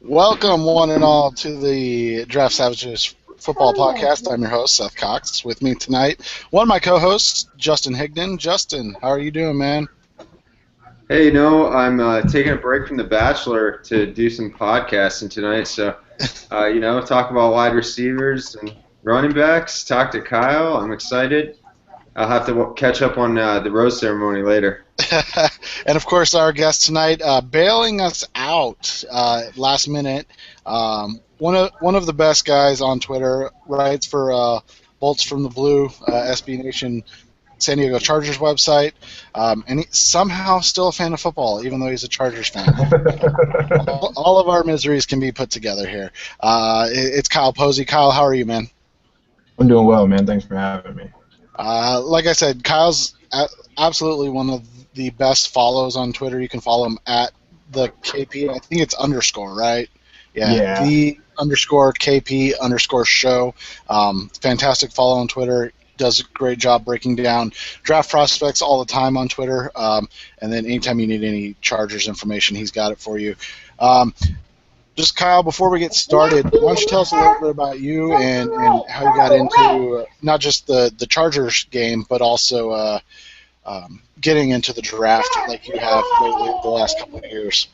Welcome, one and all, to the Draft Savages Football Podcast. I'm your host, Seth Cox. With me tonight, one of my co-hosts, Justin Higdon. Justin, how are you doing, man? Hey, I'm taking a break from The Bachelor to do some podcasting tonight. So, talk about wide receivers and running backs. Talk to Kyle. I'm excited. I'll have to catch up on the rose ceremony later. And, of course, our guest tonight, bailing us out last minute. One of the best guys on Twitter, writes for Bolts from the Blue, SB Nation San Diego Chargers website, and he's somehow still a fan of football, even though he's a Chargers fan. all of our miseries can be put together here. It's Kyle Posey. Kyle, how are you, man? I'm doing well, man. Thanks for having me. Like I said, Kyle's absolutely one of the best follows on Twitter. You can follow him at the KP. I think it's _ right? Yeah. The _ KP _ show. Fantastic follow on Twitter. Does a great job breaking down draft prospects all the time on Twitter. And then anytime you need any Chargers information, he's got it for you. Just, Kyle, before we get started, why don't you tell us a little bit about you and how you got into not just the Chargers game, but also getting into the draft like you have lately the last couple of years.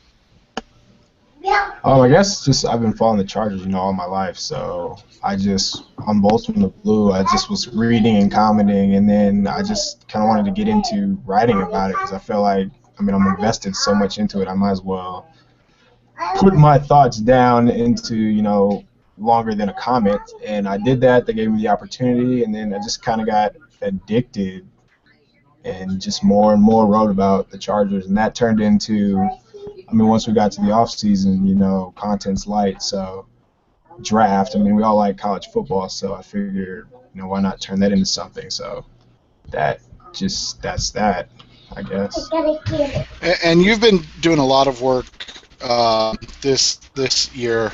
I guess just I've been following the Chargers, all my life. So on Bolts from the Blue, I just was reading and commenting, and then I just kind of wanted to get into writing about it because I feel like, I'm invested so much into it. I might as well put my thoughts down into, longer than a comment. And I did that. They gave me the opportunity, and then I just kind of got addicted and just more and more wrote about the Chargers. And that turned into, once we got to the off season, content's light. So draft, we all like college football, so I figured, why not turn that into something? So that's that, I guess. And you've been doing a lot of work this year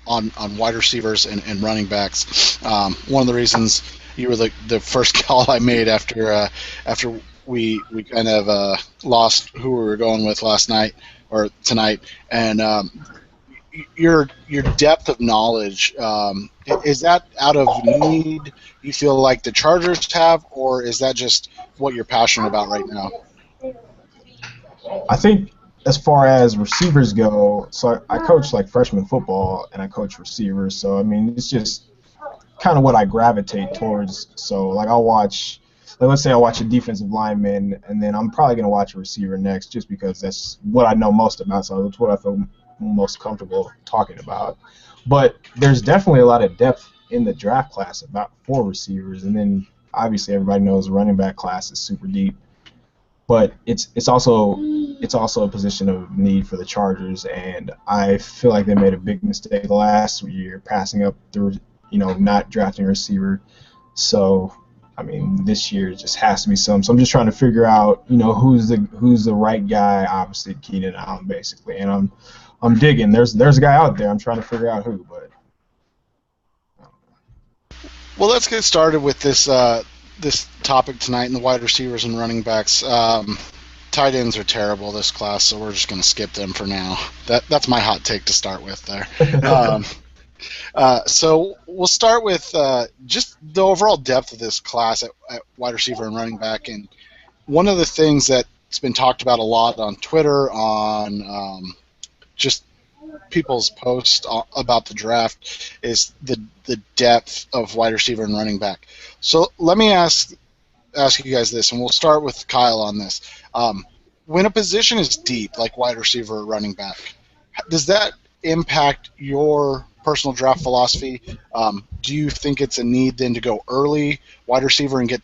on wide receivers and running backs. One of the reasons you were the first call I made after we kind of lost who we were going with last night or tonight, and your depth of knowledge, is that out of need you feel like the Chargers have, or is that just what you're passionate about right now? I think as far as receivers go, so I coach like freshman football and I coach receivers, so it's just kind of what I gravitate towards. So I'll watch, let's say I watch a defensive lineman, and then I'm probably going to watch a receiver next just because that's what I know most about, so that's what I feel most comfortable talking about. But there's definitely a lot of depth in the draft class about 4 receivers, and then obviously everybody knows the running back class is super deep. But it's also a position of need for the Chargers, and I feel like they made a big mistake last year passing up through, not drafting a receiver. So this year just has to be some. So I'm just trying to figure out, who's the right guy. Obviously, Keenan Allen, basically, and I'm digging. There's a guy out there. I'm trying to figure out who, but. Well, let's get started with this topic tonight in the wide receivers and running backs. Tight ends are terrible this class, so we're just going to skip them for now. That's my hot take to start with there. So we'll start with just the overall depth of this class at wide receiver and running back. And one of the things that's been talked about a lot on Twitter, on just people's posts about the draft, is the depth of wide receiver and running back. So let me ask you guys this, and we'll start with Kyle on this. When a position is deep, like wide receiver or running back, does that impact your personal draft philosophy? Do you think it's a need then to go early wide receiver and get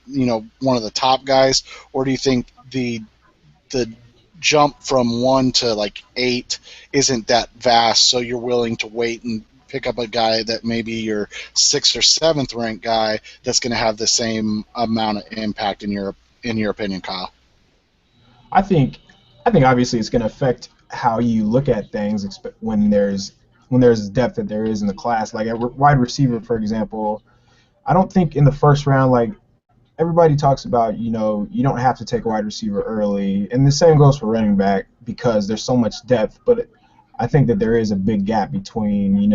one of the top guys, or do you think the jump from 1 to 8 isn't that vast, so you're willing to wait and pick up a guy that maybe your 6th or 7th ranked guy that's going to have the same amount of impact in your opinion, Kyle? I think obviously it's going to affect how you look at things when there's depth that there is in the class. Like at wide receiver, for example, I don't think in the first round, everybody talks about, you don't have to take a wide receiver early, and the same goes for running back because there's so much depth. But I think that there is a big gap between,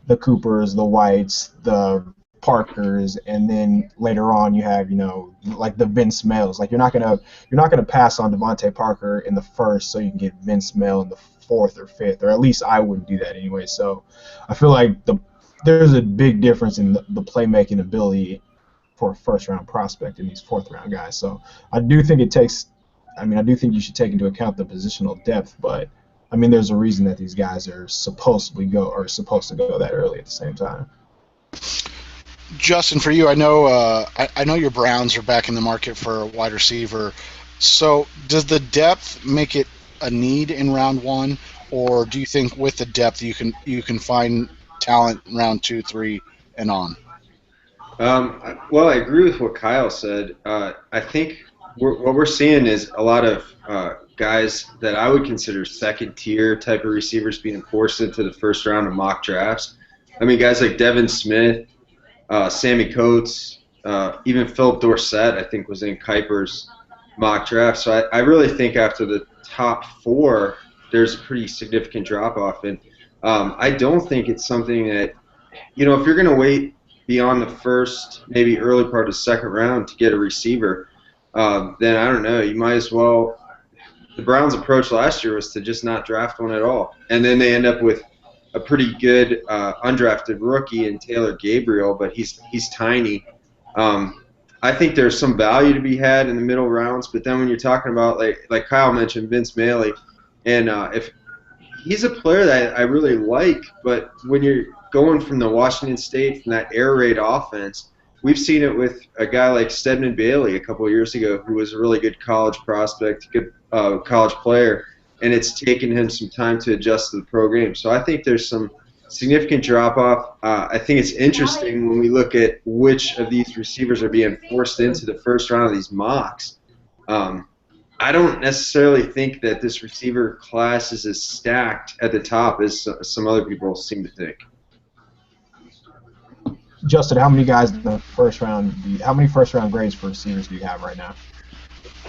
the Coopers, the Whites, the Parkers, and then later on you have, like the Vince Mells. Like you're not gonna pass on Devontae Parker in the first so you can get Vince Mel in the fourth or fifth, or at least I wouldn't do that anyway. So I feel like there's a big difference in the playmaking ability for a first round prospect and these fourth round guys. So I do think I do think you should take into account the positional depth, but I mean, there's a reason that these guys are supposed to go that early at the same time. Justin, for you, I know I know your Browns are back in the market for a wide receiver. So does the depth make it a need in round one, or do you think with the depth you can find talent in round 2, 3, and on? Well, I agree with what Kyle said. I think what we're seeing is a lot of guys that I would consider second-tier type of receivers being forced into the first round of mock drafts. I mean, guys like Devin Smith, Sammy Coates, even Philip Dorsett, I think, was in Kuiper's mock draft. So I really think after the top 4, there's a pretty significant drop-off. And I don't think it's something that, if you're going to wait beyond the first, maybe early part of the second round to get a receiver, then I don't know. You might as well. The Browns' approach last year was to just not draft one at all, and then they end up with a pretty good undrafted rookie in Taylor Gabriel, but he's tiny. I think there's some value to be had in the middle rounds, but then when you're talking about like Kyle mentioned, Vince Maley, and if he's a player that I really like, but when you're going from the Washington State, from that air raid offense, we've seen it with a guy like Stedman Bailey a couple of years ago, who was a really good college prospect, good college player, and it's taken him some time to adjust to the program. So I think there's some significant drop-off. I think it's interesting when we look at which of these receivers are being forced into the first round of these mocks. I don't necessarily think that this receiver class is as stacked at the top as some other people seem to think. Justin, how many guys in the first round? How many first round grades for receivers do you have right now?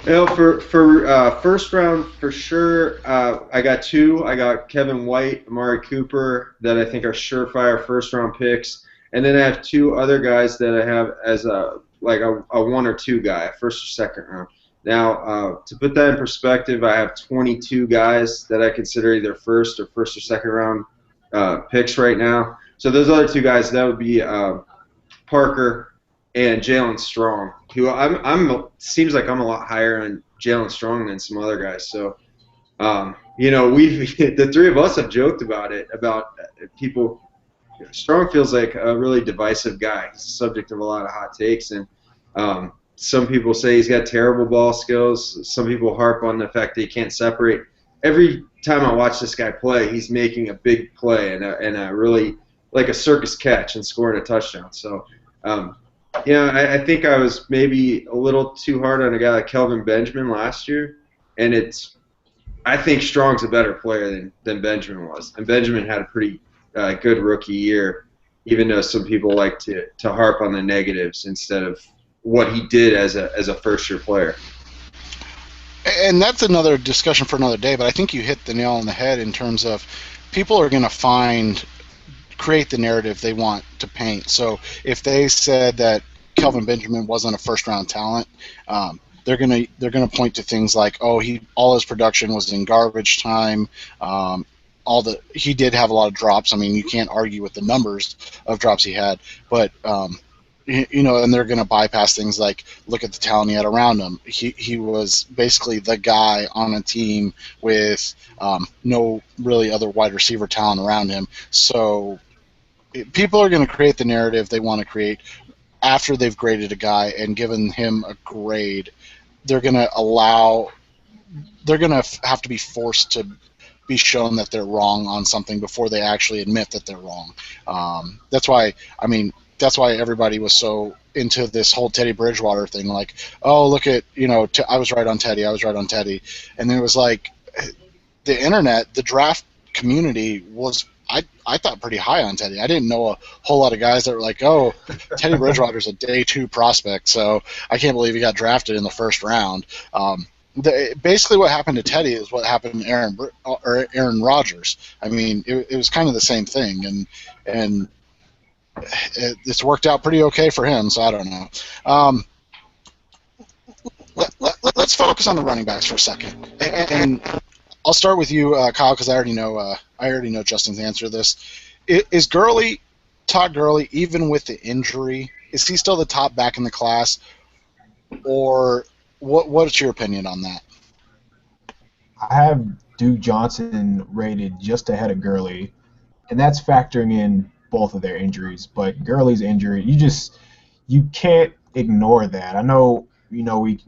For first round, for sure, I got 2. I got Kevin White, Amari Cooper, that I think are surefire first round picks, and then I have 2 other guys that I have as a 1 or 2 guy, first or second round. Now, to put that in perspective, I have 22 guys that I consider either first or second round picks right now. So those other 2 guys, that would be Parker and Jalen Strong, who seems like I'm a lot higher on Jalen Strong than some other guys. So, the 3 of us have joked about it, about people. Strong feels like a really divisive guy. He's the subject of a lot of hot takes, and some people say he's got terrible ball skills. Some people harp on the fact that he can't separate. Every time I watch this guy play, he's making a big play and a really like a circus catch and scoring a touchdown. So, I think I was maybe a little too hard on a guy like Kelvin Benjamin last year, and I think Strong's a better player than Benjamin was, and Benjamin had a pretty good rookie year, even though some people like to harp on the negatives instead of what he did as a first-year player. And that's another discussion for another day, but I think you hit the nail on the head in terms of people are going to create the narrative they want to paint. So if they said that Kelvin Benjamin wasn't a first-round talent, they're gonna point to things like, all his production was in garbage time. He did have a lot of drops. I mean, you can't argue with the numbers of drops he had, but and they're going to bypass things like, look at the talent he had around him. He was basically the guy on a team with no really other wide receiver talent around him. So people are going to create the narrative they want to create after they've graded a guy and given him a grade. They're going to have to be forced to be shown that they're wrong on something before they actually admit that they're wrong. That's why everybody was so into this whole Teddy Bridgewater thing. Like, oh, look at, I was right on Teddy. And then it was like the internet, the draft community was, I thought, pretty high on Teddy. I didn't know a whole lot of guys that were like, oh, Teddy Bridgewater's a day 2 prospect, so I can't believe he got drafted in the first round. basically what happened to Teddy is what happened to Aaron Rodgers. I mean, it was kind of the same thing, and it's worked out pretty okay for him. So I don't know. Let's focus on the running backs for a second, and I'll start with you, Kyle, because I already know Justin's answer to this. Is Gurley, Todd Gurley, even with the injury, is he still the top back in the class, or what's your opinion on that? I have Duke Johnson rated just ahead of Gurley, and that's factoring in both of their injuries. But Gurley's injury, you can't ignore that. I know, we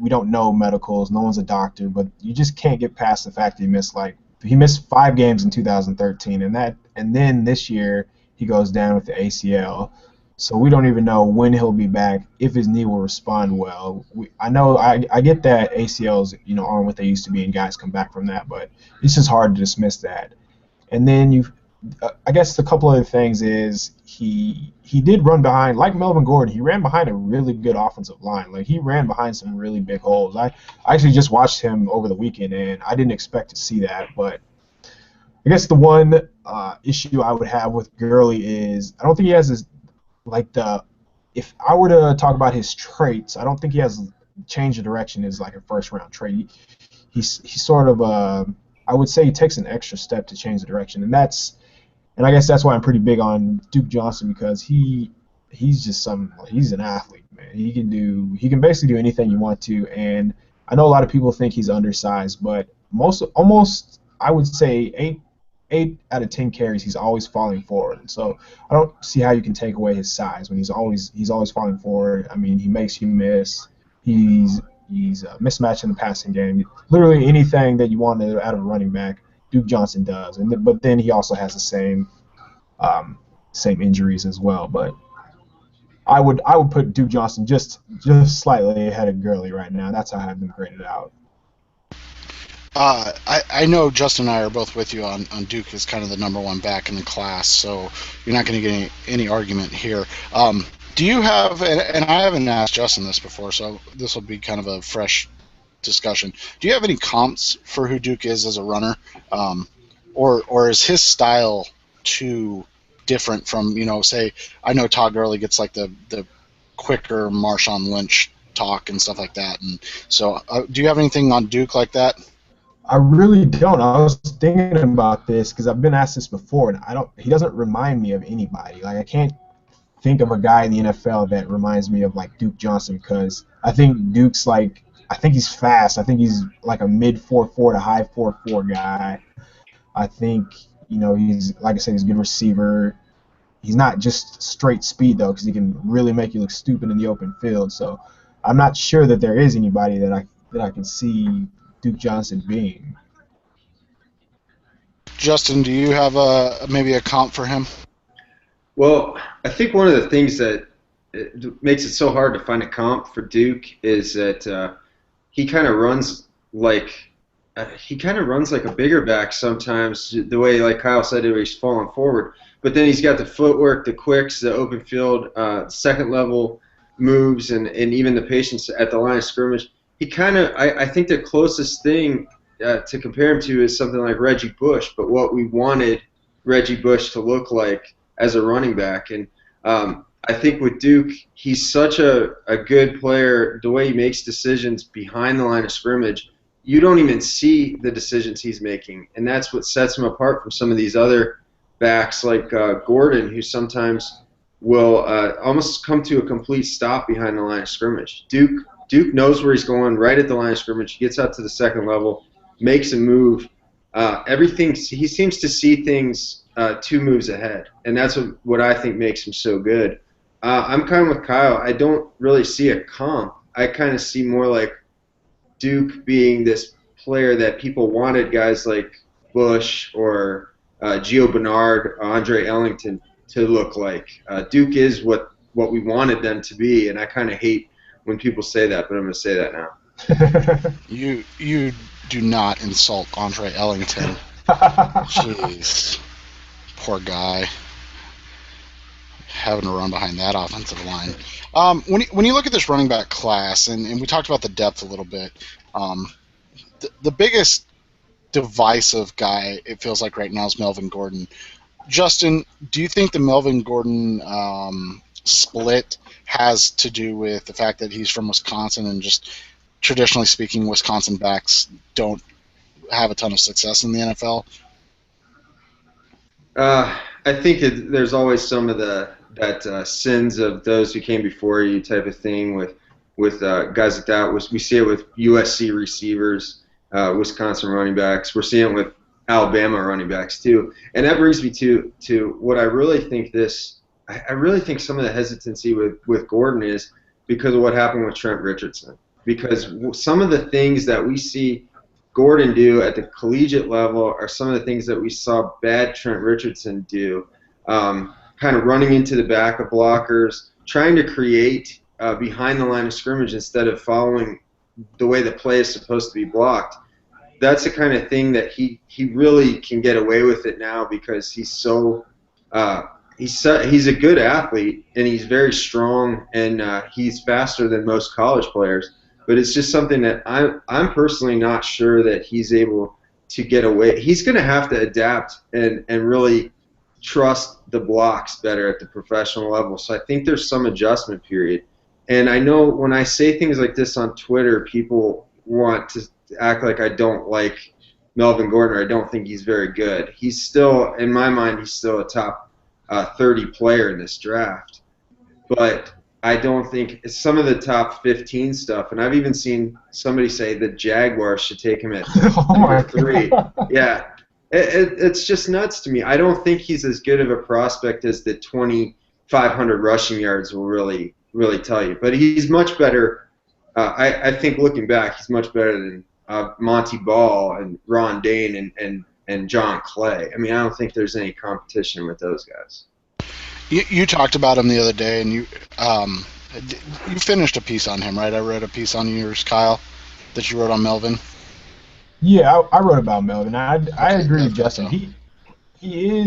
don't know medicals, no one's a doctor, but you just can't get past the fact that he missed 5 games in 2013, and then this year he goes down with the ACL. So we don't even know when he'll be back, if his knee will respond well. I get that ACLs, aren't what they used to be, and guys come back from that, but it's just hard to dismiss that. And then I guess a couple other things is he did run behind, like Melvin Gordo. He ran behind a really good offensive line. Like, he ran behind some really big holes. I actually just watched him over the weekend, and I didn't expect to see that. But I guess the one issue I would have with Gurley is I don't think he has his if I were to talk about his traits, I don't think he has change of direction is like a first round trait. He's sort of I would say he takes an extra step to change the direction, and I guess that's why I'm pretty big on Duke Johnson, because he's an athlete, man. He can basically do anything you want to, and I know a lot of people think he's undersized, but almost I would say 8 out of 10 carries he's always falling forward. So I don't see how you can take away his size when he's always falling forward. I mean, he makes you miss. He's mismatched in the passing game. Literally anything that you want out of a running back, Duke Johnson does. But then he also has the same injuries as well. But I would put Duke Johnson just slightly ahead of Gurley right now. That's how I have them graded out. I know Justin and I are both with you on Duke as kind of the number one back in the class, so you're not going to get any argument here. Do you have, and I haven't asked Justin this before, so this will be kind of a fresh discussion. Do you have any comps for who Duke is as a runner, or is his style too different from, say, I know Todd Gurley gets like the quicker Marshawn Lynch talk and stuff like that, and so do you have anything on Duke like that? I really don't. I was thinking about this because I've been asked this before, and he doesn't remind me of anybody. Like, I can't think of a guy in the NFL that reminds me of like Duke Johnson, because I think I think he's fast. I think he's like a mid 4.4 to high 4.4 guy. I think, he's, like I said, he's a good receiver. He's not just straight speed though, because he can really make you look stupid in the open field. So I'm not sure that there is anybody that I can see Duke Johnson being. Justin, do you have maybe a comp for him? Well, I think one of the things that makes it so hard to find a comp for Duke is that he kind of runs like a bigger back sometimes. The way, like Kyle said, he's falling forward, but then he's got the footwork, the quicks, the open field, second level moves, and even the patience at the line of scrimmage. I think the closest thing to compare him to is something like Reggie Bush, but what we wanted Reggie Bush to look like as a running back. And I think with Duke, he's such a good player. The way he makes decisions behind the line of scrimmage, you don't even see the decisions he's making, and that's what sets him apart from some of these other backs like Gordon, who sometimes will almost come to a complete stop behind the line of scrimmage. Duke knows where he's going right at the line of scrimmage. He gets out to the second level, makes a move. He seems to see things 2 moves ahead, and that's what I think makes him so good. I'm kind of with Kyle. I don't really see a comp. I kind of see more like Duke being this player that people wanted guys like Bush or Gio Bernard, Andre Ellington to look like. Duke is what we wanted them to be, and I kind of hate when people say that, but I'm going to say that now. You do not insult Andre Ellington. Jeez. Poor guy. Having to run behind that offensive line. When you look at this running back class, and we talked about the depth a little bit, the biggest divisive guy, it feels like right now, is Melvin Gordon. Justin, do you think the Melvin Gordon split has to do with the fact that he's from Wisconsin and just traditionally speaking, Wisconsin backs don't have a ton of success in the NFL? I think there's always some of that sins of those who came before you type of thing with guys like that. We see it with USC receivers, Wisconsin running backs. We're seeing it with Alabama running backs too. And that brings me to what I really think I really think some of the hesitancy with Gordon is because of what happened with Trent Richardson. Because some of the things that we see Gordon do at the collegiate level are some of the things that we saw bad Trent Richardson do, kind of running into the back of blockers, trying to create behind the line of scrimmage instead of following the way the play is supposed to be blocked. That's the kind of thing that he really can get away with it now because he's a good athlete and he's very strong and he's faster than most college players. But it's just something that I'm personally not sure that he's able to get away. He's going to have to adapt and really trust the blocks better at the professional level. So I think there's some adjustment period. And I know when I say things like this on Twitter, people want to act like I don't like Melvin Gordon or I don't think he's very good. He's still, in my mind, he's still a top 30 player in this draft. But I don't think some of the top 15 stuff, and I've even seen somebody say the Jaguars should take him at number 3. Yeah, it's just nuts to me. I don't think he's as good of a prospect as the 2,500 rushing yards will really tell you. But he's much better. I think looking back, he's much better than Monty Ball and Ron Dane and John Clay. I mean, I don't think there's any competition with those guys. You talked about him the other day, and you finished a piece on him, right? I read a piece on yours, Kyle, that you wrote on Melvin. Yeah, I wrote about Melvin. I agree with Justin. I think he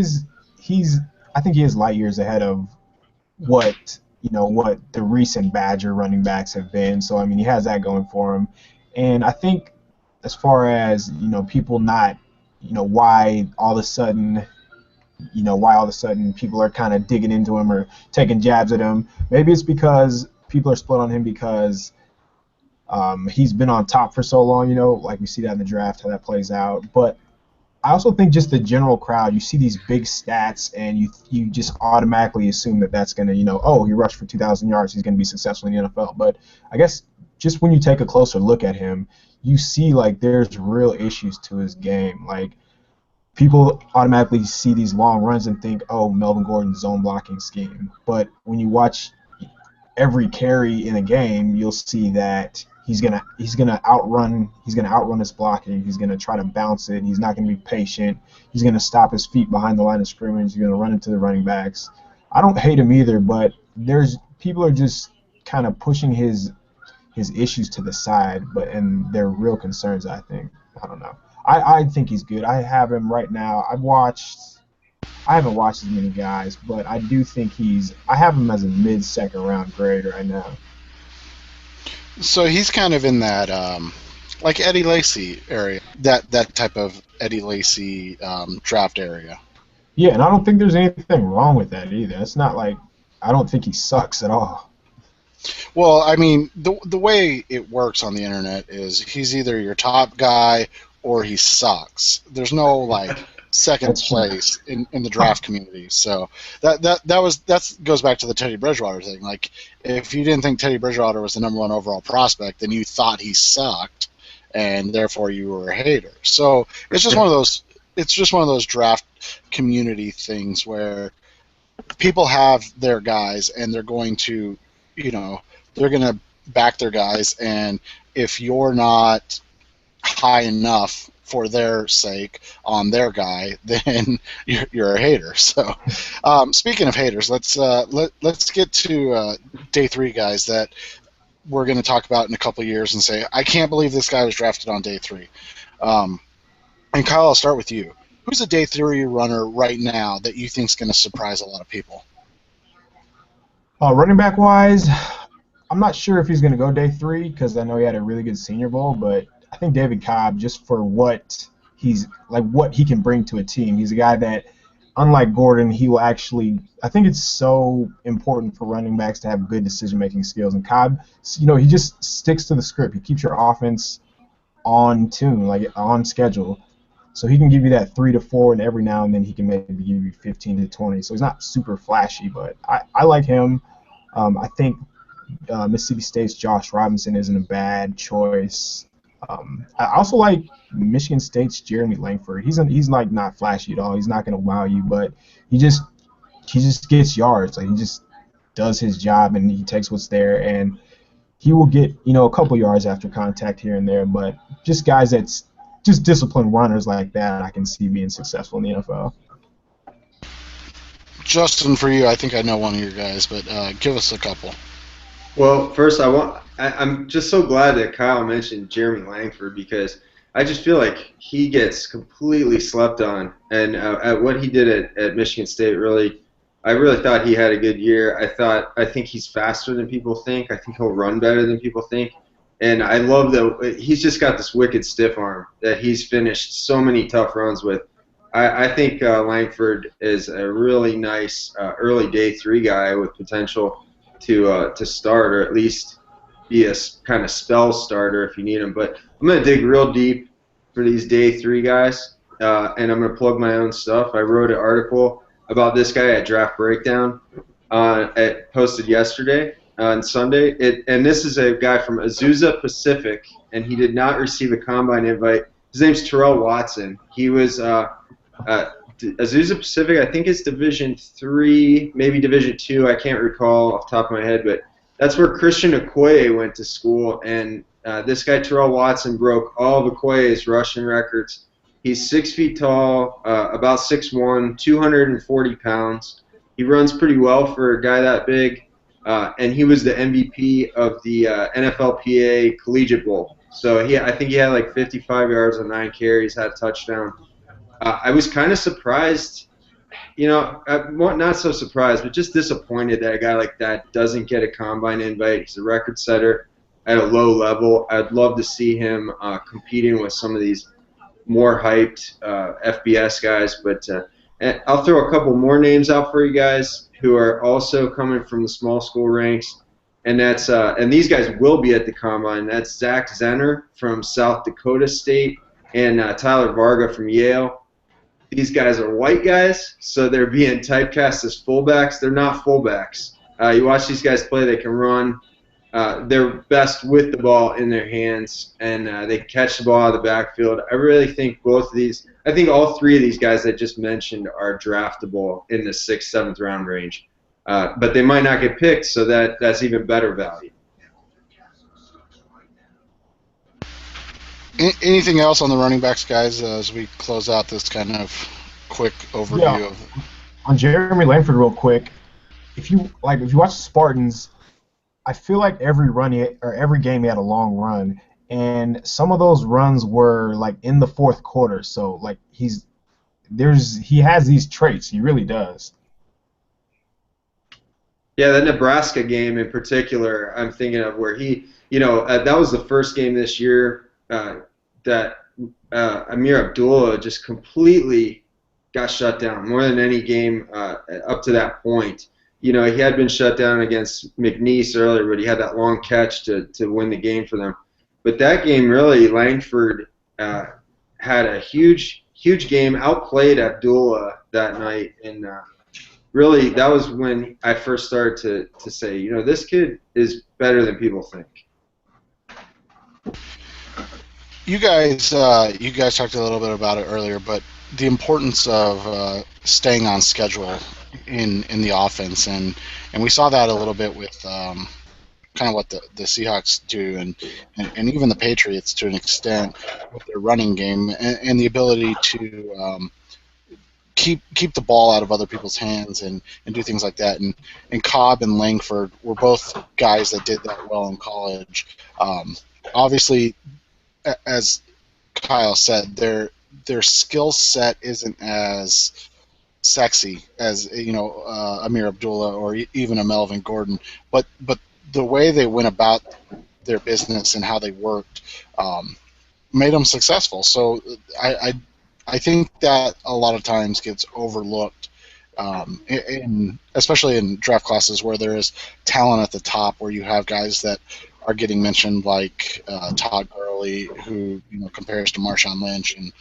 is light years ahead of what the recent Badger running backs have been. So I mean, he has that going for him. And I think as far as people not why all of a sudden people are kind of digging into him or taking jabs at him. Maybe it's because people are split on him because he's been on top for so long, like we see that in the draft, how that plays out. But I also think just the general crowd, you see these big stats and you just automatically assume that that's going to, he rushed for 2,000 yards, he's going to be successful in the NFL. But I guess just when you take a closer look at him, you see like there's real issues to his game. Like, people automatically see these long runs and think, oh, Melvin Gordon's zone blocking scheme. But when you watch every carry in a game, you'll see that he's gonna outrun his blocking. He's gonna try to bounce it. He's not gonna be patient. He's gonna stop his feet behind the line of scrimmage. He's gonna run into the running backs. I don't hate him either, but people are just kind of pushing his issues to the side, and they're real concerns, I think. I don't know. I think he's good. I have him right now. I haven't watched as many guys, but I do think I have him as a mid-second round grade right now. So he's kind of in that, like Eddie Lacy area, that type of Eddie Lacy draft area. Yeah, and I don't think there's anything wrong with that either. It's not like I don't think he sucks at all. Well, I mean, the way it works on the internet is he's either your top guy or he sucks. There's no like second place in the draft community. So that goes back to the Teddy Bridgewater thing. Like, if you didn't think Teddy Bridgewater was the number 1 overall prospect, then you thought he sucked, and therefore you were a hater. So it's just one of those. It's just one of those draft community things where people have their guys, and they're going to, they're going to back their guys, and if you're not high enough for their sake on their guy, then you're a hater. So, speaking of haters, let's get to day 3 guys that we're going to talk about in a couple of years and say, I can't believe this guy was drafted on day 3. And Kyle, I'll start with you. Who's a day 3 runner right now that you think is going to surprise a lot of people? Running back wise, I'm not sure if he's going to go day 3 because I know he had a really good Senior Bowl, but I think David Cobb, just for what he can bring to a team. He's a guy that, unlike Gordon, he will actually. I think it's so important for running backs to have good decision-making skills. And Cobb, he just sticks to the script. He keeps your offense on tune, like on schedule. So he can give you that 3 to 4, and every now and then he can maybe give you 15 to 20. So he's not super flashy, but I like him. I think Mississippi State's Josh Robinson isn't a bad choice. I also like Michigan State's Jeremy Langford. He's like not flashy at all. He's not going to wow you, but he just gets yards. Like, he just does his job and he takes what's there, and he will get a couple yards after contact here and there. But just guys that's just disciplined runners like that, I can see being successful in the NFL. Justin, for you, I think I know one of your guys, but give us a couple. Well, first I'm just so glad that Kyle mentioned Jeremy Langford, because I just feel like he gets completely slept on, and at what he did at Michigan State, I really thought he had a good year. I think he's faster than people think. I think he'll run better than people think. And I love that he's just got this wicked stiff arm that he's finished so many tough runs with. I think Langford is a really nice early day 3 guy with potential to start, or at least be a kind of spell starter if you need him. But I'm going to dig real deep for these day 3 guys, and I'm going to plug my own stuff. I wrote an article about this guy at Draft Breakdown, posted yesterday on Sunday. And this is a guy from Azusa Pacific, and he did not receive a combine invite. His name's Terrell Watson. He was Azusa Pacific, I think it's Division III, maybe Division II. I can't recall off the top of my head, but that's where Christian Okoye went to school. And this guy, Terrell Watson, broke all of Okoye's rushing records. He's 6 feet tall, about 6'1", 240 pounds. He runs pretty well for a guy that big, and he was the MVP of the NFLPA Collegiate Bowl. So I think he had like 55 yards on 9 carries, had a touchdown. I was kind of surprised, not so surprised, but just disappointed that a guy like that doesn't get a combine invite. He's a record setter at a low level. I'd love to see him competing with some of these more hyped FBS guys, but I'll throw a couple more names out for you guys who are also coming from the small school ranks, and that's and these guys will be at the combine. That's Zach Zenner from South Dakota State and Tyler Varga from Yale. These guys are white guys, so they're being typecast as fullbacks. They're not fullbacks. You watch these guys play; they can run. They're best with the ball in their hands, and they catch the ball out of the backfield. I really think I think all 3 of these guys I just mentioned are draftable in the 6th, 7th round range. But they might not get picked, so that's even better value. Anything else on the running backs, guys, as we close out this kind of quick overview of? On Jeremy Langford, real quick, if you watch the Spartans, I feel like every game he had a long run, and some of those runs were like in the 4th quarter. So like he has these traits. He really does. Yeah, the Nebraska game in particular, I'm thinking of where he, that was the first game this year that Amir Abdullah just completely got shut down, more than any game up to that point. He had been shut down against McNeese earlier, but he had that long catch to win the game for them. But that game, really, Langford had a huge game, outplayed Abdullah that night, and really that was when I first started to say, this kid is better than people think. You guys talked a little bit about it earlier, but the importance of staying on schedule in the offense, and we saw that a little bit with kind of what the Seahawks do, and even the Patriots to an extent with their running game and the ability to keep the ball out of other people's hands and do things like that. And Cobb and Langford were both guys that did that well in college. Obviously, as Kyle said, their skill set isn't as sexy as Amir Abdullah or even a Melvin Gordon, but the way they went about their business and how they worked, made them successful. So I think that a lot of times gets overlooked, especially in draft classes where there is talent at the top, where you have guys that are getting mentioned like Todd Gurley, who compares to Marshawn Lynch, and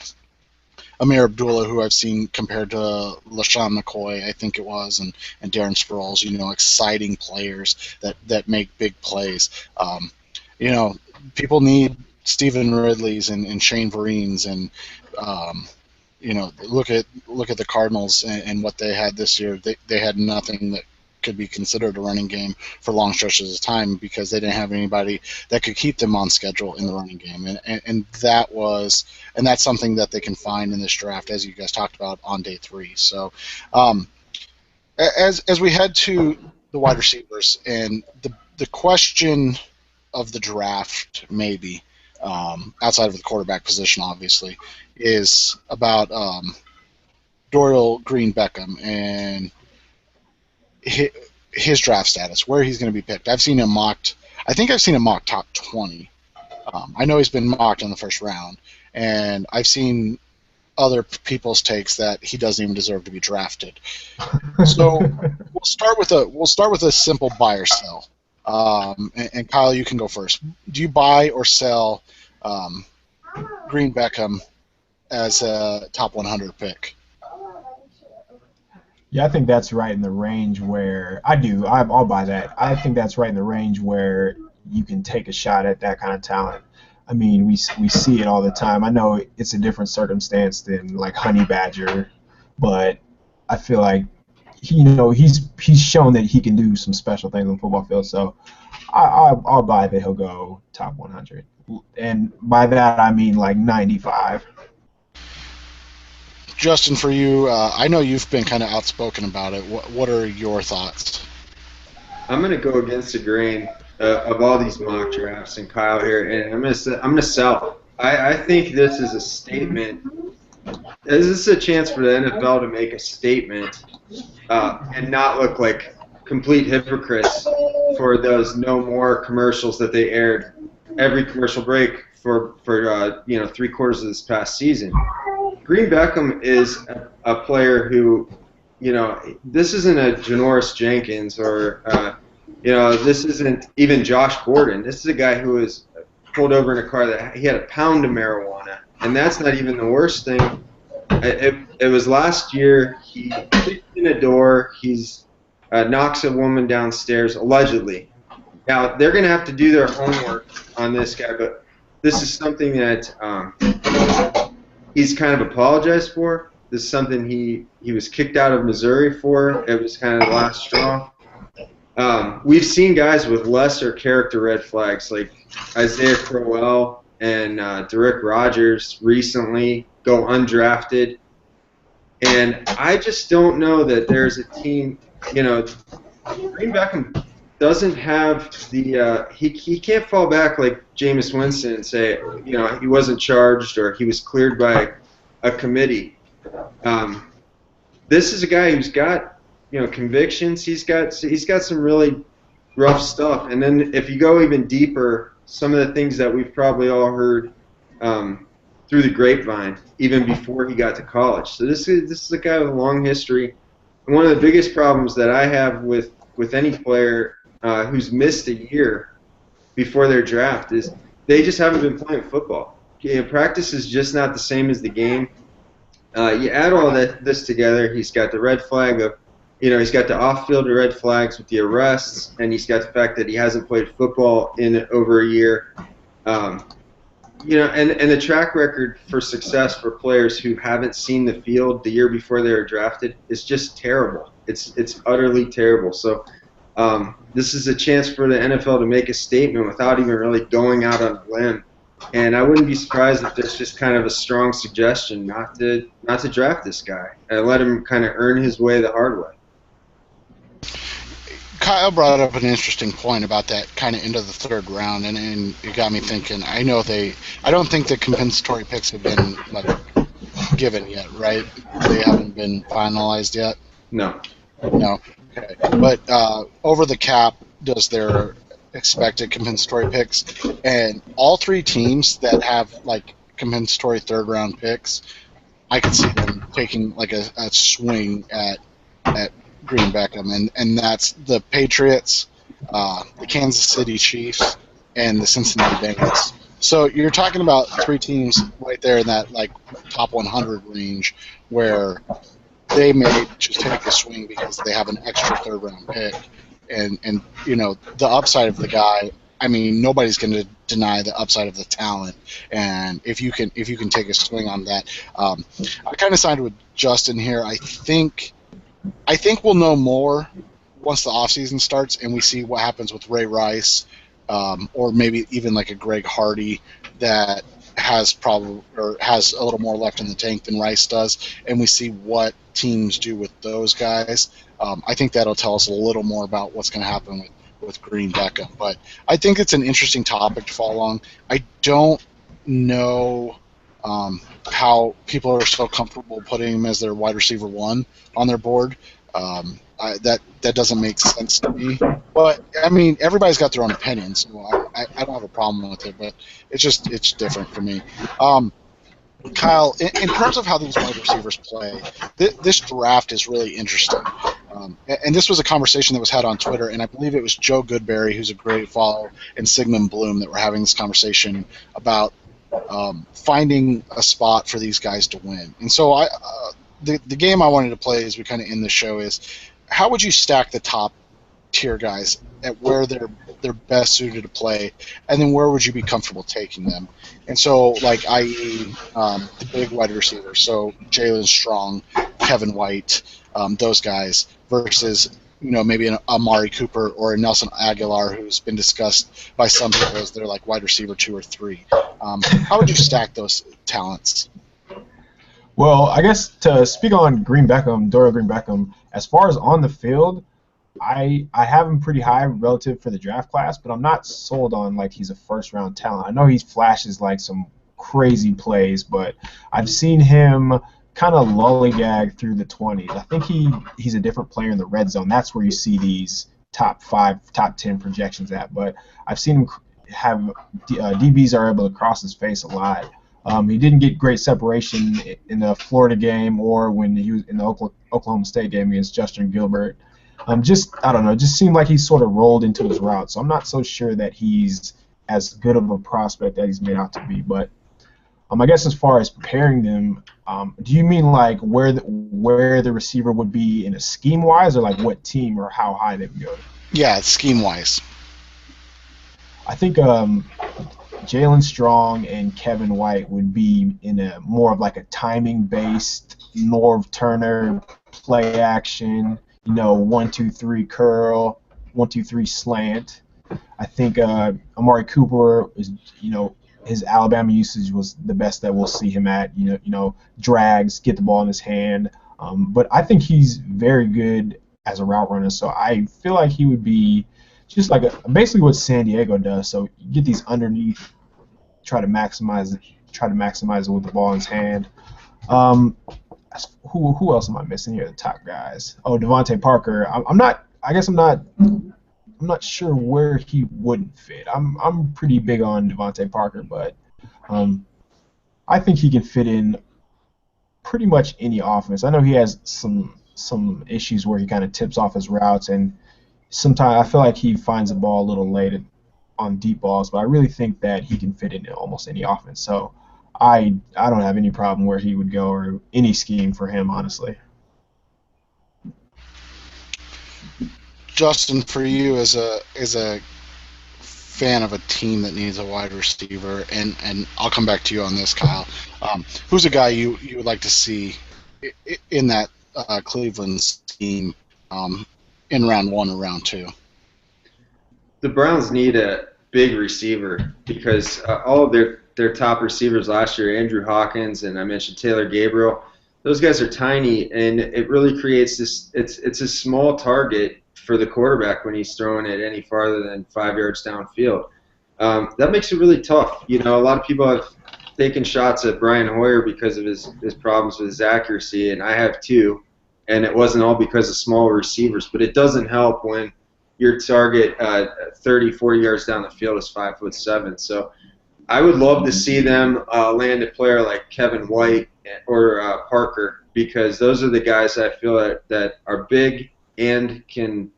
Amir Abdullah, who I've seen compared to LaShawn McCoy, I think it was, and Darren Sproles, exciting players that make big plays. People need Stephen Ridleys and Shane Vereen's, and look at the Cardinals and what they had this year. They had nothing that could be considered a running game for long stretches of time because they didn't have anybody that could keep them on schedule in the running game, and that's something that they can find in this draft, as you guys talked about on day 3. So as we head to the wide receivers, and the question of the draft, maybe outside of the quarterback position, obviously, is about Dorial Green-Beckham and his draft status, where he's going to be picked. I've seen him mocked. I think I've seen him mocked top 20. I know he's been mocked in the first round, and I've seen other people's takes that he doesn't even deserve to be drafted. So we'll start with a simple buy or sell. And Kyle, you can go first. Do you buy or sell Green-Beckham as a top 100 pick? Yeah, I think that's right in the range where I'll buy that. I think that's right in the range where you can take a shot at that kind of talent. I mean, we see it all the time. I know it's a different circumstance than like Honey Badger, but I feel like he's shown that he can do some special things on the football field. So I'll buy that he'll go top 100, and by that I mean like 95. Justin, for you, I know you've been kind of outspoken about it. What are your thoughts? I'm going to go against the grain of all these mock drafts and Kyle here, and I'm going to sell. I think this is a statement. This is a chance for the NFL to make a statement and not look like complete hypocrites for those No More commercials that they aired every commercial break for 3/4 of this past season. Green-Beckham is a player who, this isn't a Janoris Jenkins or, this isn't even Josh Gordon. This is a guy who was pulled over in a car that he had a pound of marijuana, and that's not even the worst thing. It was last year. He kicked in a door. He's knocks a woman downstairs, allegedly. Now, they're going to have to do their homework on this guy, but this is something that he's kind of apologized for. This is something he was kicked out of Missouri for. It was kind of the last straw. We've seen guys with lesser character red flags like Isaiah Crowell and Derek Rogers recently go undrafted. And I just don't know that there's a team, Green-Beckham doesn't have the he can't fall back like Jameis Winston and say he wasn't charged or he was cleared by a committee. This is a guy who's got convictions. He's got some really rough stuff. And then if you go even deeper, some of the things that we've probably all heard through the grapevine, even before he got to college. So this is a guy with a long history. And one of the biggest problems that I have with any player who's missed a year before their draft is they just haven't been playing football. Practice is just not the same as the game. You add all this together, he's got the red flag of, he's got the off-field red flags with the arrests, and he's got the fact that he hasn't played football in over a year. And the track record for success for players who haven't seen the field the year before they were drafted is just terrible. It's utterly terrible. So this is a chance for the NFL to make a statement without even really going out on a limb. And I wouldn't be surprised if there's just kind of a strong suggestion not to draft this guy and let him kind of earn his way the hard way. Kyle brought up an interesting point about that kind of into the third round, and it got me thinking. I don't think the compensatory picks have been given yet, right? They haven't been finalized yet. No. Okay. But over the cap does their expected compensatory picks, and all three teams that have compensatory third-round picks, I could see them taking like a swing at Green Beckham, and that's the Patriots, the Kansas City Chiefs, and the Cincinnati Bengals. So you're talking about three teams right there in that like top 100 range where they may just take a swing because they have an extra third-round pick, and the upside of the guy. I mean, nobody's going to deny the upside of the talent, and if you can take a swing on that, I kind of sided with Justin here. I think we'll know more once the offseason starts and we see what happens with Ray Rice, or maybe even like a Greg Hardy that has a little more left in the tank than Rice does, and we see what teams do with those guys. I think that'll tell us a little more about what's going to happen with Green Beckham. But I think it's an interesting topic to follow along. I don't know how people are so comfortable putting him as their wide receiver one on their board. That doesn't make sense to me. But I mean, everybody's got their own opinions, so I don't have a problem with it. But it's different for me. Kyle, in terms of how these wide receivers play, this draft is really interesting. And this was a conversation that was had on Twitter, and I believe it was Joe Goodberry, who's a great follower, and Sigmund Bloom that were having this conversation about finding a spot for these guys to win. And so the game I wanted to play as we kind of end the show is, how would you stack the top tier guys at where they're best suited to play, and then where would you be comfortable taking them? And so, like, i.e., the big wide receivers, so Jalen Strong, Kevin White, those guys, versus maybe an Amari Cooper or a Nelson Aguilar, who's been discussed by some people as they're like wide receiver 2 or 3. How would you stack those talents? Well, I guess to speak on Dorial Green Beckham, as far as on the field, I have him pretty high relative for the draft class, but I'm not sold on like he's a first-round talent. I know he flashes like some crazy plays, but I've seen him kind of lollygag through the 20s. I think he's a different player in the red zone. That's where you see these top 5, top 10 projections at. But I've seen him have DBs are able to cross his face a lot. He didn't get great separation in the Florida game or when he was in the Oklahoma State game against Justin Gilbert. I don't know, just seemed like he sort of rolled into his route. So I'm not so sure that he's as good of a prospect that he's made out to be. But I guess as far as preparing them, do you mean like where the receiver would be in a scheme-wise, or like what team or how high they would go? Yeah, scheme-wise. I think Jalen Strong and Kevin White would be in a more of like a timing-based Norv Turner play action, 1-2-3 curl, 1-2-3 slant. I think Amari Cooper is, his Alabama usage was the best that we'll see him at. Drags, get the ball in his hand. But I think he's very good as a route runner. So I feel like he would be just like basically what San Diego does. So you get these underneath, try to maximize it with the ball in his hand. Who else am I missing here? The top guys. Oh, Devontae Parker. I'm not sure where he wouldn't fit. I'm pretty big on Devontae Parker, but I think he can fit in pretty much any offense. I know he has some issues where he kind of tips off his routes, and sometimes I feel like he finds the ball a little late on deep balls, but I really think that he can fit into almost any offense. So I don't have any problem where he would go or any scheme for him, honestly. Justin, for you as a fan of a team that needs a wide receiver, and I'll come back to you on this, Kyle. Who's a guy you would like to see in that Cleveland scheme in round 1 or round 2? The Browns need a big receiver because all of their top receivers last year, Andrew Hawkins and I mentioned Taylor Gabriel, those guys are tiny, and it really creates this. It's a small target for the quarterback when he's throwing it any farther than 5 yards downfield. That makes it really tough. A lot of people have taken shots at Brian Hoyer because of his problems with his accuracy, and I have too. And it wasn't all because of small receivers, but it doesn't help when your target 30, 40 yards down the field is 5'7". So I would love to see them land a player like Kevin White or Parker, because those are the guys I feel that are big and can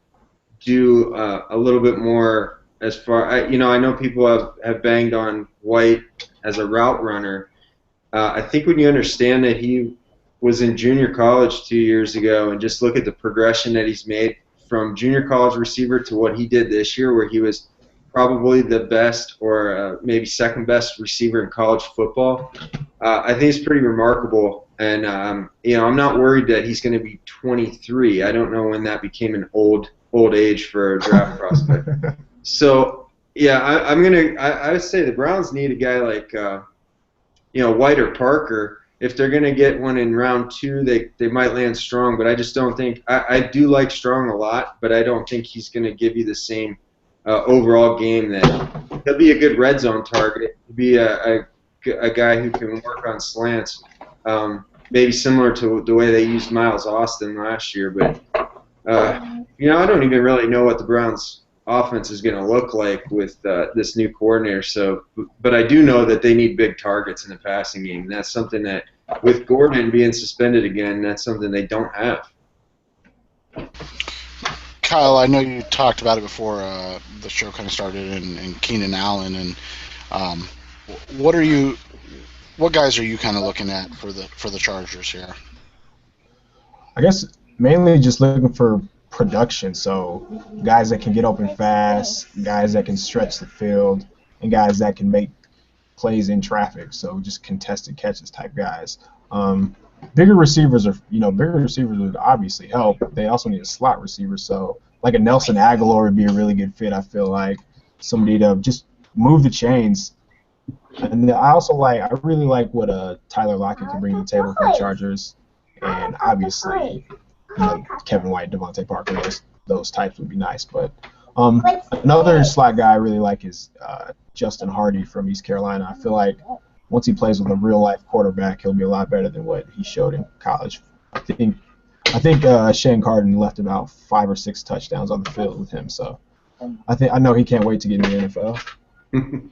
do a little bit more as far. I know people have banged on White as a route runner. I think when you understand that he was in junior college 2 years ago and just look at the progression that he's made from junior college receiver to what he did this year, where he was probably the best or maybe second best receiver in college football, I think it's pretty remarkable. And, I'm not worried that he's going to be 23. I don't know when that became an old age for a draft prospect. So, yeah, I would say the Browns need a guy like, White or Parker. If they're going to get one in round 2, they might land Strong, but I just don't think – I do like Strong a lot, but I don't think he's going to give you the same overall game. That he'll be a good red zone target. He'll be a guy who can work on slants, maybe similar to the way they used Miles Austin last year. But, I don't even really know what the Browns – offense is going to look like with this new coordinator. So, but I do know that they need big targets in the passing game. That's something that, with Gordon being suspended again, that's something they don't have. Kyle, I know you talked about it before the show kind of started, and Keenan Allen, and what guys are you kind of looking at for the Chargers here? I guess mainly just looking for production, so guys that can get open fast, guys that can stretch the field, and guys that can make plays in traffic, so just contested catches type guys. Bigger receivers would obviously help. They also need a slot receiver, so like a Nelson Aguilar would be a really good fit. I feel like somebody to just move the chains. And I really like what Tyler Lockett can bring to the table for the Chargers, and obviously Kevin White, Devontae Parker, those types would be nice. But another slot guy I really like is Justin Hardy from East Carolina. I feel like once he plays with a real-life quarterback, he'll be a lot better than what he showed in college. I think Shane Carden left about 5 or 6 touchdowns on the field with him. So I know he can't wait to get in the NFL.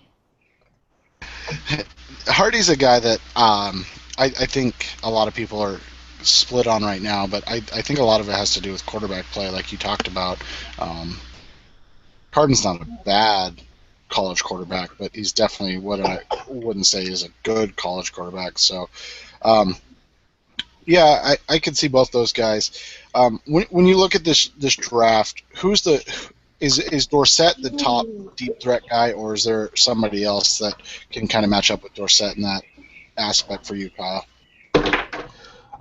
Hardy's a guy that I think a lot of people are split on right now, but I think a lot of it has to do with quarterback play, like you talked about. Carden's not a bad college quarterback, but he's definitely what I wouldn't say is a good college quarterback. So, yeah, I could see both those guys. When you look at this draft, is Dorsett the top deep threat guy, or is there somebody else that can kind of match up with Dorsett in that aspect for you, Kyle?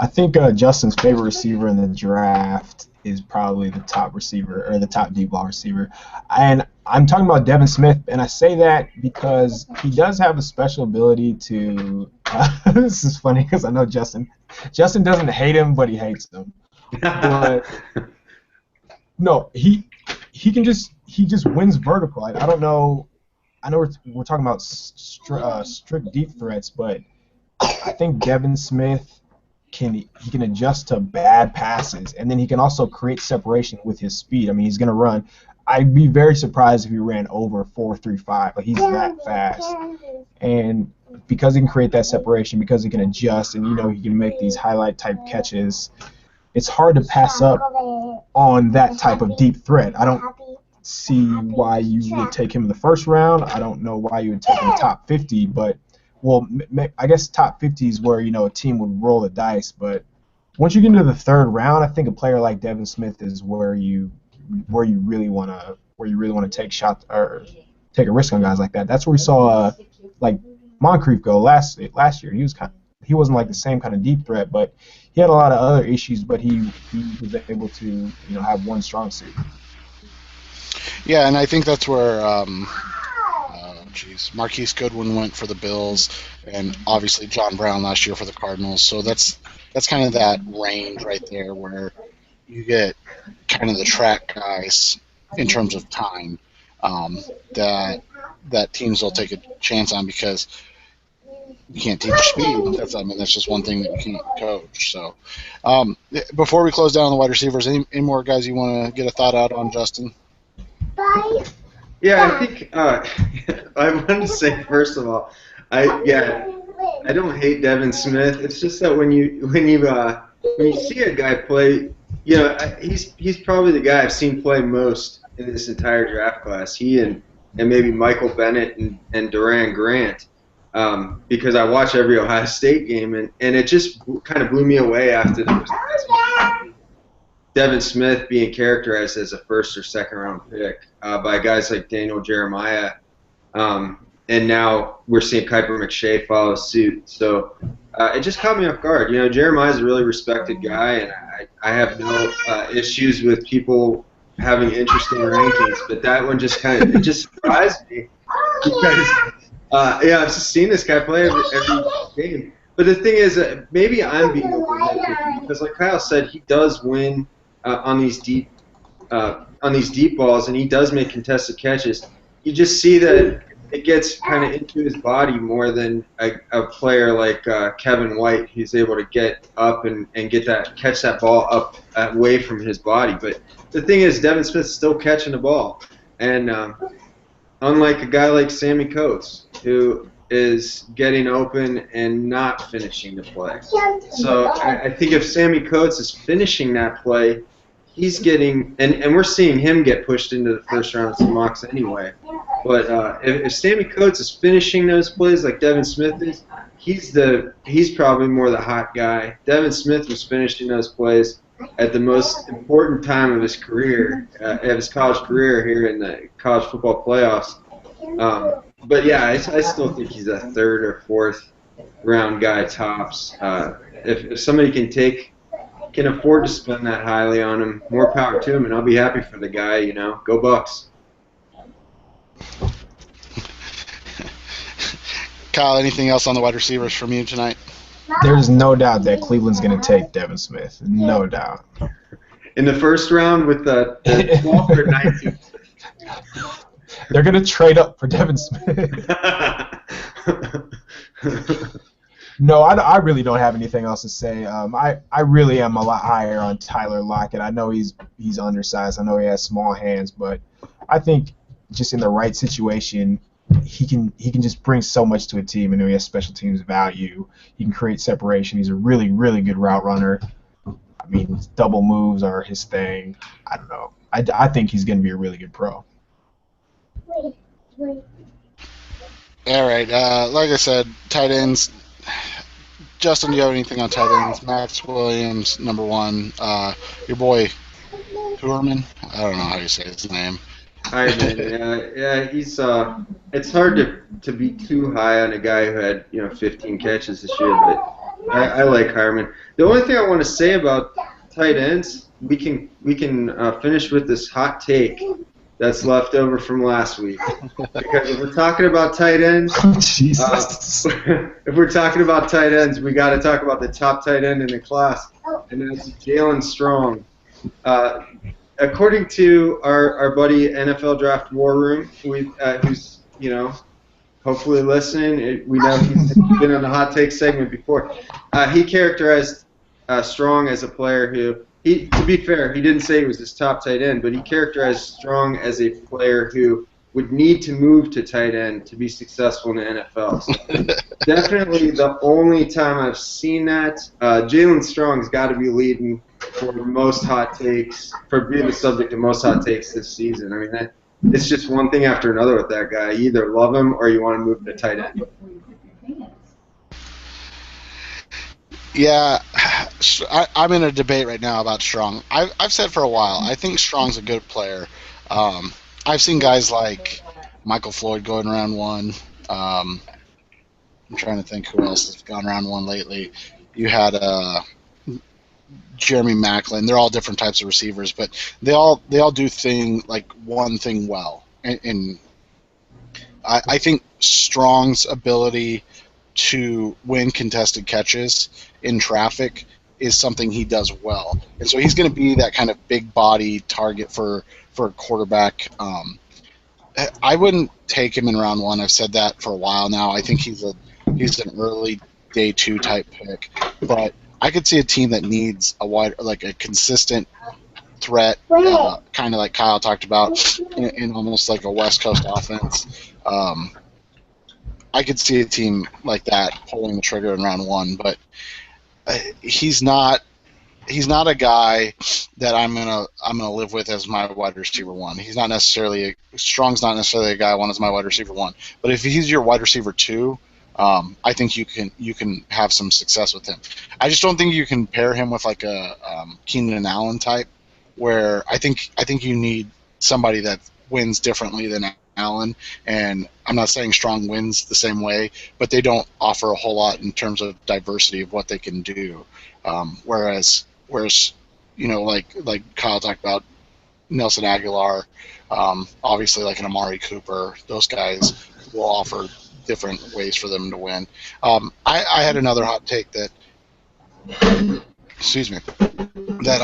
I think Justin's favorite receiver in the draft is probably the top receiver or the top deep ball receiver. And I'm talking about Devin Smith, and I say that because he does have a special ability to this is funny because I know Justin doesn't hate him, but he hates him. But no, he just wins vertical. I don't know. I know we're talking about strict deep threats, but I think Devin Smith can adjust to bad passes, and then he can also create separation with his speed. I mean, he's going to run. I'd be very surprised if he ran over 4.35. Like, he's that fast. And because he can create that separation, because he can adjust, and, he can make these highlight-type catches, it's hard to pass up on that type of deep threat. I don't see why you would take him in the first round. I don't know why you would take him top 50, but I guess top 50 is where a team would roll the dice. But once you get into the third round, I think a player like Devin Smith is where you really want to take shots or take a risk on guys like that. That's where we saw like Moncrief go last year. He wasn't like the same kind of deep threat, but he had a lot of other issues. But he was able to have one strong suit. Yeah, and I think that's where. Marquise Goodwin went for the Bills, and obviously John Brown last year for the Cardinals. So that's kind of that range right there where you get kind of the track guys in terms of time that teams will take a chance on, because you can't teach speed. That's just one thing that you can't coach. So before we close down on the wide receivers, any more guys you want to get a thought out on, Justin? Yeah, I think I wanted to say first of all, I don't hate Devin Smith. It's just that when you see a guy play, he's probably the guy I've seen play most in this entire draft class. He and maybe Michael Bennett and Duran Grant, because I watch every Ohio State game and it just kind of blew me away after there was Devin Smith being characterized as a first or second round pick by guys like Daniel Jeremiah. And now we're seeing Kuiper McShay follow suit. So it just caught me off guard. Jeremiah's a really respected guy, and I have no issues with people having interesting rankings, but that one just it just surprised me because I've just seen this guy play every game. But the thing is, maybe I'm being overlooked because, like Kyle said, he does win on these deep balls, and he does make contested catches. You just see that it gets kind of into his body more than a player like Kevin White, who's able to get up and catch that ball up away from his body. But the thing is, Devin Smith's still catching the ball, and unlike a guy like Sammy Coates, who is getting open and not finishing the play. So I think if Sammy Coates is finishing that play, he's getting, and we're seeing him get pushed into the first round of some mocks anyway. But if Sammy Coates is finishing those plays like Devin Smith is, he's probably more the hot guy. Devin Smith was finishing those plays at the most important time of his career, of his college career here in the college football playoffs. But yeah, I still think he's a third or fourth round guy tops. If somebody can afford to spend that highly on him, more power to him, and I'll be happy for the guy. Go Bucks. Kyle, anything else on the wide receivers from you tonight? There's no doubt that Cleveland's going to take Devin Smith. No doubt. In the first round with the 12th or 19th. They're going to trade up for Devin Smith. No, I really don't have anything else to say. I really am a lot higher on Tyler Lockett. I know he's undersized. I know he has small hands, but I think just in the right situation, he can just bring so much to a team. And he has special teams value. He can create separation. He's a really, really good route runner. I mean, double moves are his thing. I don't know. I think he's going to be a really good pro. All right. Like I said, tight ends. Justin, do you have anything on tight ends? Max Williams, number one. Your boy, Hurman. I don't know how you say his name. Yeah, he's. It's hard to be too high on a guy who had 15 catches this year, but I like Harmon. The only thing I want to say about tight ends, we can finish with this hot take that's left over from last week. Because if we're talking about tight ends, if we're talking about tight ends, we got to talk about the top tight end in the class, and that's Jalen Strong. According to our buddy NFL Draft War Room, who's hopefully listening, we know he's been on the hot take segment before. He characterized Strong as a player who. To be fair, he didn't say he was his top tight end, but he characterized Strong as a player who would need to move to tight end to be successful in the NFL. So definitely the only time I've seen that. Jalen Strong's got to be leading for most hot takes, for being the subject of most hot takes this season. I mean, it's just one thing after another with that guy. You either love him or you want to move to tight end. Yeah, I'm in a debate right now about Strong. I've said for a while, I think Strong's a good player. I've seen guys like Michael Floyd going around one. I'm trying to think who else has gone around one lately. You had Jeremy Maclin. They're all different types of receivers, but they all do one thing well. And I think Strong's ability to win contested catches in traffic is something he does well. And so he's going to be that kind of big body target for a quarterback. I wouldn't take him in round one. I've said that for a while now. I think he's an early day two type pick. But I could see a team that needs a consistent threat, kind of like Kyle talked about, in almost like a West Coast offense. I could see a team like that pulling the trigger in round one, but he's not a guy that I'm gonna live with as my wide receiver one. He's not necessarily Strong's not necessarily a guy I want as my wide receiver one. But if he's your wide receiver two, I think you can have some success with him. I just don't think you can pair him with like a Keenan Allen type, where I think you need somebody that wins differently than Allen. And I'm not saying Strong wins the same way, but they don't offer a whole lot in terms of diversity of what they can do. Whereas like Kyle talked about, Nelson Aguilar, obviously like an Amari Cooper, those guys will offer different ways for them to win. I had another hot take that I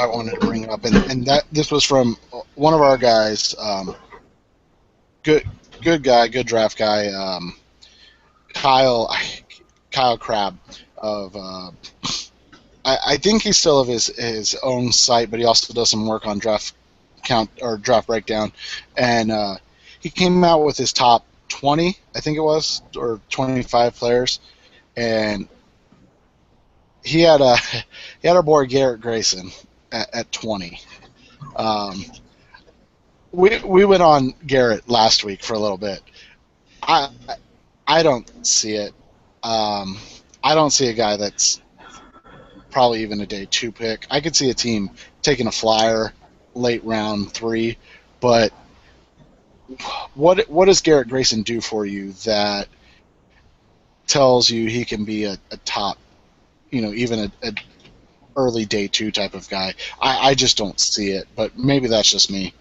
wanted to bring up, and that this was from one of our guys, good guy, good draft guy, Kyle Crabb of. I think he's still of his own site, but he also does some work on draft count or draft breakdown, and he came out with his top 20, I think it was, or 25 players, and he had our boy Garrett Grayson at 20. We went on Garrett last week for a little bit. I don't see it. I don't see a guy that's probably even a day 2 pick. I could see a team taking a flyer late round 3, but what does Garrett Grayson do for you that tells you he can be a top, even a early day 2 type of guy? I just don't see it, but maybe that's just me.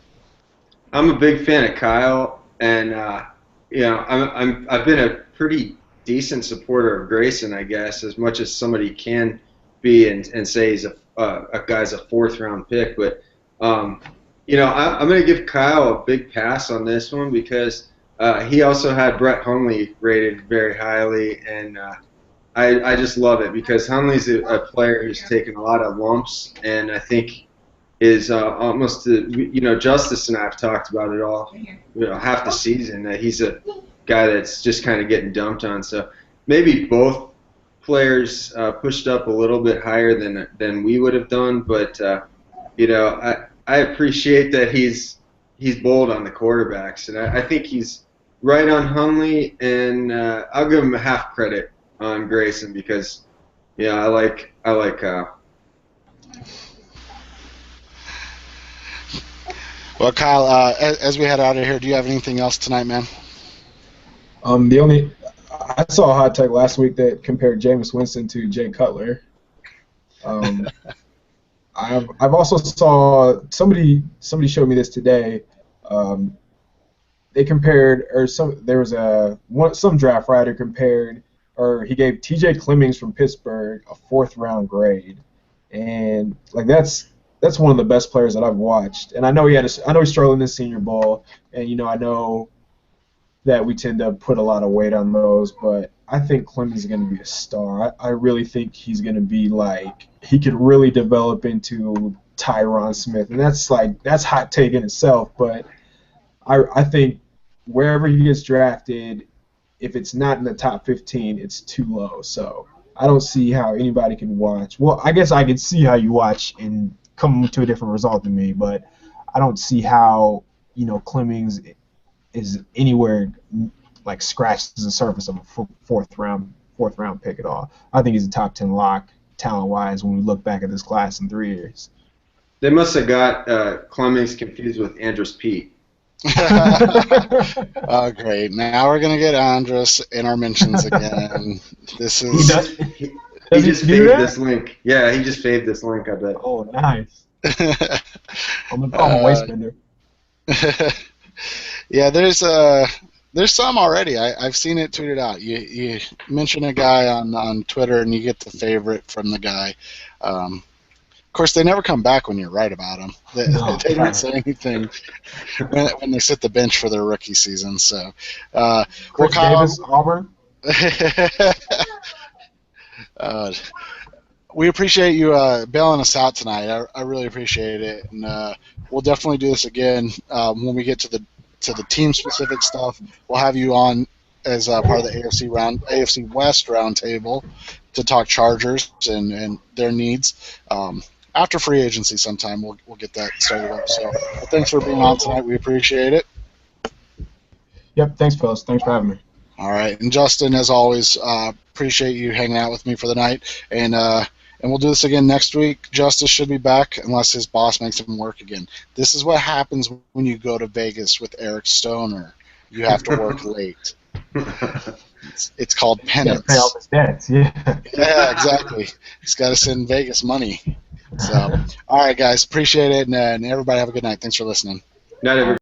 I'm a big fan of Kyle, and I've been a pretty decent supporter of Grayson, I guess, as much as somebody can be and say he's a guy's a 4th round pick. But I'm going to give Kyle a big pass on this one because he also had Brett Hundley rated very highly, and I just love it because Hundley's a player who's taken a lot of lumps, and I think is almost Justice and I have talked about it all half the season, that he's a guy that's just kind of getting dumped on. So maybe both players pushed up a little bit higher than we would have done, but I appreciate that he's bold on the quarterbacks, and I think he's right on Hundley, and I'll give him a half credit on Grayson because I like Kyle. Well, Kyle, as we head out of here, do you have anything else tonight, man? I saw a hot take last week that compared Jameis Winston to Jay Cutler. I've also saw somebody showed me this today. They compared, or some draft writer compared, or he gave T.J. Clemmings from Pittsburgh a 4th round grade, and like that's one of the best players that I've watched. And I know he's struggling in the Senior Bowl, and I know that we tend to put a lot of weight on those, but I think Clemens is going to be a star. I really think he's going to be he could really develop into Tyron Smith, and that's hot take in itself. But I think wherever he gets drafted, if it's not in the top 15, it's too low. So I don't see how anybody can watch. Well, I guess I can see how you watch and come to a different result than me, but I don't see how Clemmings is anywhere scratches the surface of a fourth round pick at all. I think he's a top 10 lock talent wise when we look back at this class in 3 years. They must have got Clemmings confused with Andrus Peat. Oh, great! Now we're gonna get Andrus in our mentions again. This is he just faved this link. Yeah, he just faved this link. I bet. Oh, nice. I'm gonna call him Wastebender. Yeah, there's some already. I've seen it tweeted out. You mention a guy on Twitter and you get the favorite from the guy. Of course, they never come back when you're right about them. They don't say anything when they sit the bench for their rookie season. So, Chris Davis, Auburn. we appreciate you bailing us out tonight. I really appreciate it, and we'll definitely do this again when we get to the team specific stuff. We'll have you on as part of the AFC West roundtable to talk Chargers and their needs. After free agency, sometime we'll get that started up. So thanks for being on tonight. We appreciate it. Yep. Thanks, fellas. Thanks for having me. All right, and Justin, as always, appreciate you hanging out with me for the night, and we'll do this again next week. Justice should be back unless his boss makes him work again. This is what happens when you go to Vegas with Eric Stoner. You have to work late. It's called penance. Pay off his debts. Yeah. Yeah, exactly. He's got to send Vegas money. So, all right, guys, appreciate it, and everybody have a good night. Thanks for listening. Not every